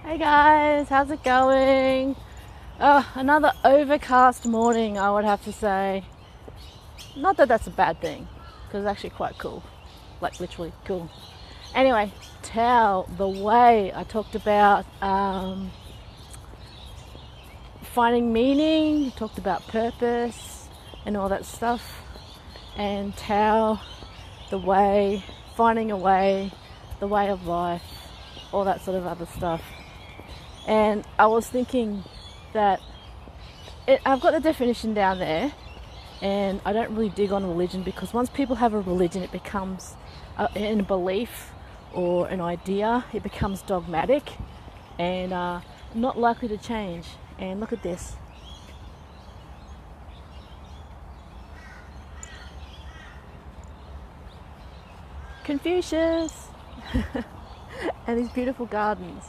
Hey guys, how's it going? Oh, another overcast morning, I would have to say. Not that that's a bad thing, because it's actually quite cool. Like, literally cool. Anyway, Tao, the way I talked about finding meaning, talked about purpose and all that stuff. And Tao, the way, finding a way, the way of life, all that sort of other stuff. And I was thinking that I've got the definition down there, and I don't really dig on religion because once people have a religion, it becomes a belief or an idea. It becomes dogmatic and not likely to change. And look at this. Confucius and these beautiful gardens.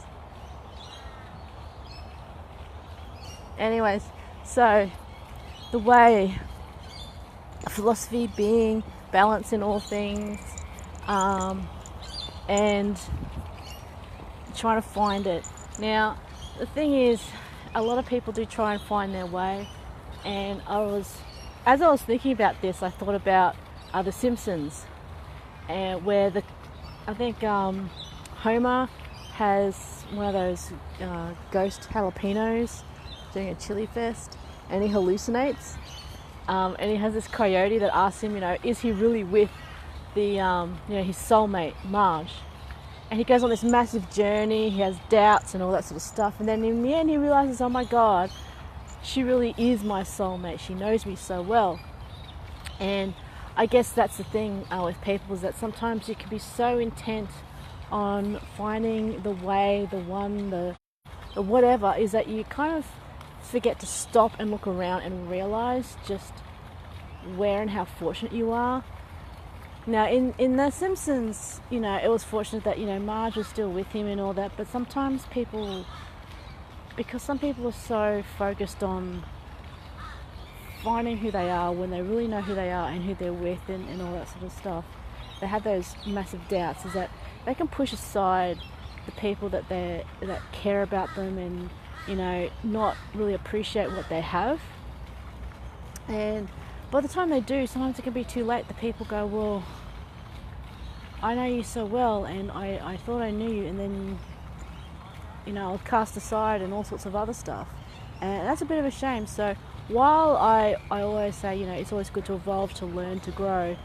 Anyways, so the way, philosophy being balance in all things, and trying to find it. Now, the thing is, a lot of people do try and find their way, and as I was thinking about this, I thought about The Simpsons, and where I think Homer has one of those ghost jalapenos doing a chili fest, and he hallucinates, and he has this coyote that asks him, is he really with the his soulmate Marge? And he goes on this massive journey. He has doubts and all that sort of stuff, and then in the end he realizes, oh my god, she really is my soulmate. She knows me so well. And I guess that's the thing with people, is that sometimes you can be so intent on finding the way, the one, the whatever, is that you kind of forget to stop and look around and realize just where and how fortunate you are. Now, in The Simpsons, it was fortunate that, Marge was still with him and all that, but sometimes because some people are so focused on finding who they are when they really know who they are and who they're with and all that sort of stuff, they have those massive doubts, is that they can push aside the people that care about them and, not really appreciate what they have. And by the time they do, sometimes it can be too late. The people go, well, I know you so well, and I thought I knew you, and then, I'll cast aside and all sorts of other stuff. And that's a bit of a shame. So while I always say, it's always good to evolve, to learn, to grow,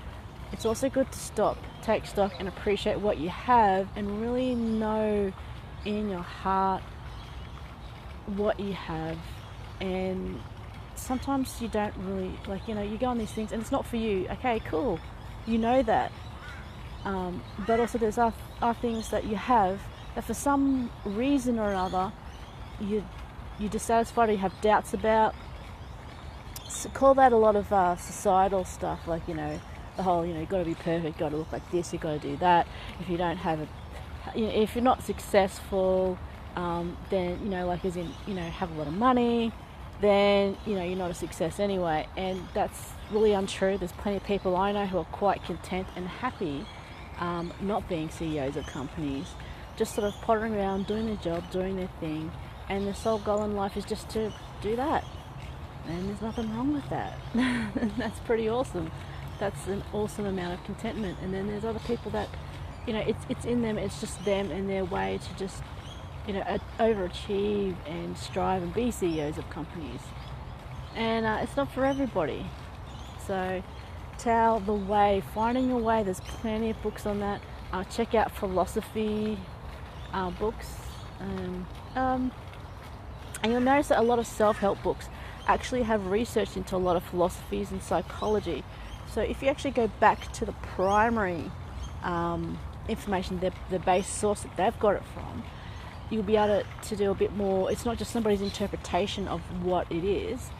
it's also good to stop, take stock, and appreciate what you have, and really know in your heart what you have. And sometimes you don't really, you go on these things and it's not for you. Okay, cool, that. But also there's are things that you have that for some reason or another you're dissatisfied or you have doubts about. So call that a lot of societal stuff, the whole, you've got to be perfect, you've got to look like this, you've got to do that. If you don't have if you're not successful, then, as in, have a lot of money, then, you're not a success anyway. And that's really untrue. There's plenty of people I know who are quite content and happy not being CEOs of companies, just sort of pottering around, doing their job, doing their thing, and their sole goal in life is just to do that. And there's nothing wrong with that. That's pretty awesome. That's an awesome amount of contentment. And then there's other people that, it's in them, it's just them and their way to just, overachieve and strive and be CEOs of companies. And it's not for everybody. So Tao, the way, finding your way, there's plenty of books on that. Check out philosophy books. And you'll notice that a lot of self-help books actually have research into a lot of philosophies and psychology. So if you actually go back to the primary information, the base source that they've got it from, you'll be able to do a bit more. It's not just somebody's interpretation of what it is.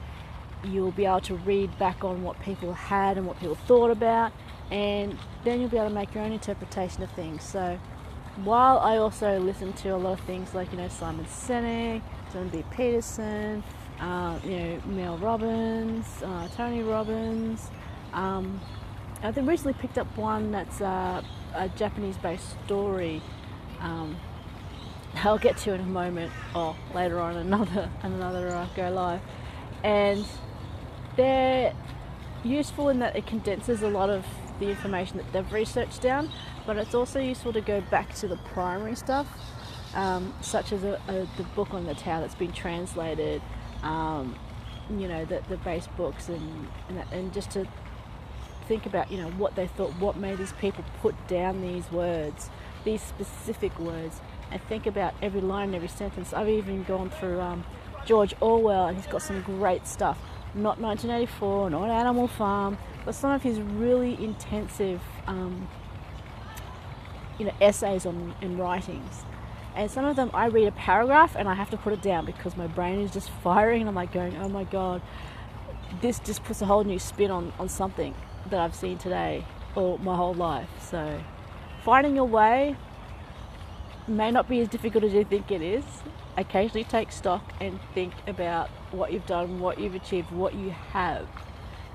You'll be able to read back on what people had and what people thought about, and then you'll be able to make your own interpretation of things. So while I also listen to a lot of things like, Simon Sinek, Jordan B. Peterson, Mel Robbins, Tony Robbins, I think recently picked up one that's a Japanese-based story I'll get to in a moment, or later on another go live. And they're useful in that it condenses a lot of the information that they've researched down, but it's also useful to go back to the primary stuff, such as the book on the Tao that's been translated, the base books, and just to think about, what they thought, what made these people put down these words, these specific words, and think about every line and every sentence. I've even gone through George Orwell, and he's got some great stuff. Not 1984, not Animal Farm, but some of his really intensive essays and writings. And some of them I read a paragraph and I have to put it down because my brain is just firing, and I'm like going, oh my god, this just puts a whole new spin on something that I've seen today or my whole life. So finding your way may not be as difficult as you think it is. Occasionally take stock and think about what you've done, what you've achieved, what you have.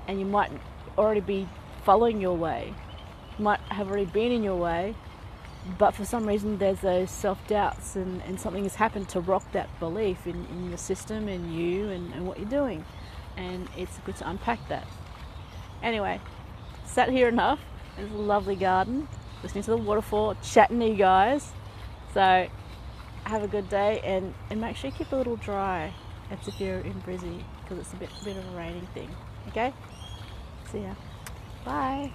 And you might already be following your way, you might have already been in your way, but for some reason there's those self-doubts and something has happened to rock that belief in your system and you and what you're doing. And it's good to unpack that. Anyway, sat here enough in this lovely garden, listening to the waterfall, chatting to you guys. So have a good day, and make sure you keep a little dry. That's if you're in Brizzy, because it's a bit of a raining thing. Okay? See ya. Bye.